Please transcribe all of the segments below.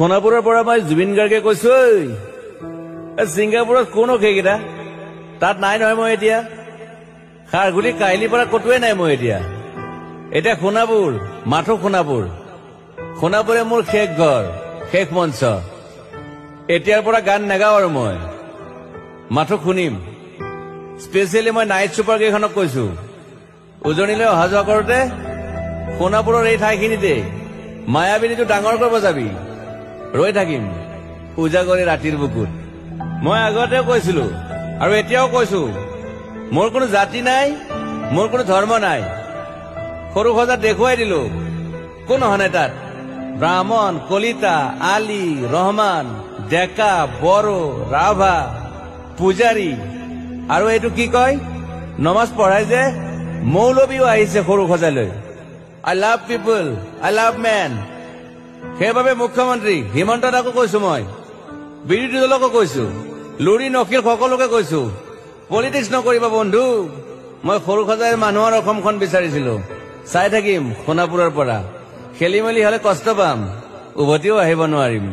সোণাপুৰৰ পৰা মই জুবিন গাৰ্গে কৈছো ছিংগাপুৰত কোন সেইকেইটা তাত নাই নহয় মই এতিয়া খাৰগুলি কাহিলীৰ পৰা কতোৱে নাই মই এতিয়া সোণাপুৰ মাথো সোণাপুৰে মোৰ শেষ ঘৰ শেষ মঞ্চ এতিয়াৰ পৰা গান নাগাওঁ আৰু মই মাথো শুনিম স্পেচিয়েলি মই নাইট ছুপাৰ কেইখনক কৈছো উজনিলৈ অহা যোৱা কৰোতে সোণাপুৰৰ এই ঠাইখিনিতে মায়াবিনীটো ডাঙৰ কৰিব যাবি ৰৈ থাকিম উজাগৰে ৰাতিৰ বুকুত মই আগতেও কৈছিলো আৰু এতিয়াও কৈছো মোৰ কোনো জাতি নাই মোৰ কোনো ধৰ্ম নাই সৰু সজা দেখুৱাই দিলো কোন অহা নাই তাত ব্ৰাহ্মণ কলিতা আলী ৰহমান ডেকা বড়ো ৰাভা পূজাৰী আৰু এইটো কি কয় নমাজ পঢ়াই যে মৌলবীও আহিছে সৰু সজালৈ I love people I love man সেইবাবে মুখ্যমন্ত্ৰী হিমন্ত দাকো কৈছো মই বিৰোধী দলকো কৈছো লুৰি নকিল সকলোকে কৈছো পলিটিক্স নকৰিবা বন্ধু মই সৰু সজাই মানুহৰ অসমখন বিচাৰিছিলো চাই থাকিম সোণাপুৰৰ পৰা খেলি মেলি হলে কষ্ট পাম উভতিও আহিব নোৱাৰিম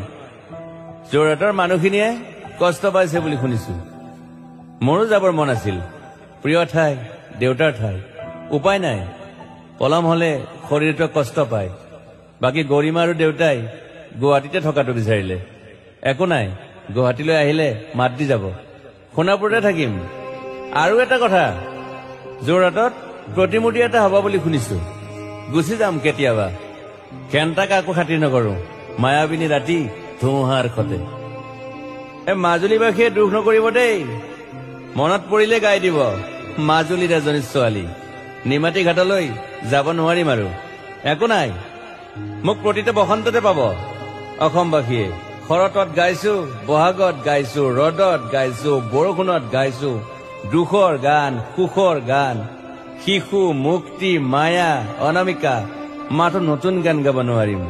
যোৰহাটৰ মানুহখিনিয়ে কষ্ট পাইছে বুলি শুনিছো মোৰো যাবৰ মন আছিল প্ৰিয় ঠাই দেউতাৰ ঠাই উপায় নাই পলম হলে শৰীৰটোৱে কষ্ট পায় বাকী গৰিমা আৰু দেউতাই গুৱাহাটীতে থকাটো বিচাৰিলে একো নাই গুৱাহাটীলৈ আহিলে মাত দি যাব সোণাপুৰতে থাকিম আৰু এটা কথা যোৰহাটত প্ৰতিমূৰ্তি এটা হ'ব বুলি শুনিছো গুচি যাম কেতিয়াবা কেণ্টাক আকৌ খাতিৰ নকৰো মায়াবিনী ৰাতি ধুমুহাৰ খতে মাজুলীবাসীয়ে দুখ নকৰিব দেই মনত পৰিলে গাই দিব মাজুলীৰ এজনী ছোৱালী নিমাতী ঘাটলৈ যাব নোৱাৰিম আৰু একো নাই মোক প্ৰতিটো বসন্ততে পাব অসমবাসীয়ে শৰতত গাইছো বহাগত গাইছো ৰদত গাইছো বৰষুণত গাইছো দুখৰ গান সুখৰ গান শিশু মুক্তি মায়া অনামিকা মাথো নতুন গান গাব নোৱাৰিম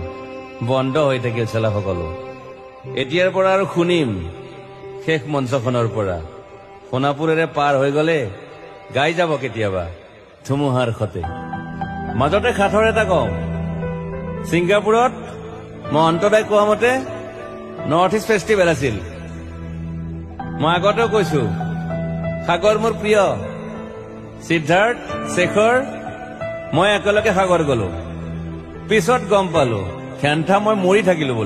বন্ধ হৈ থাকিল চেলা সকলো এতিয়াৰ পৰা আৰু শুনিম শেষ মঞ্চখনৰ পৰা সোণাপুৰেৰে পাৰ হৈ গলে গাই যাব কেতিয়াবা ধুমুহাৰ খতে মাজতে সাঁথৰ এটা কওঁ ছিংগাপুৰত মই অন্তদাই কোৱা মতে নৰ্থ ইষ্ট ফেষ্টিভেল আছিল মই আগতেও কৈছো সাগৰ মোৰ প্ৰিয় সিদ্ধাৰ্থ শেখৰ মই একেলগে সাগৰ গলো পিছত গম পালো খেন্থা মই মৰি থাকিলো বোলে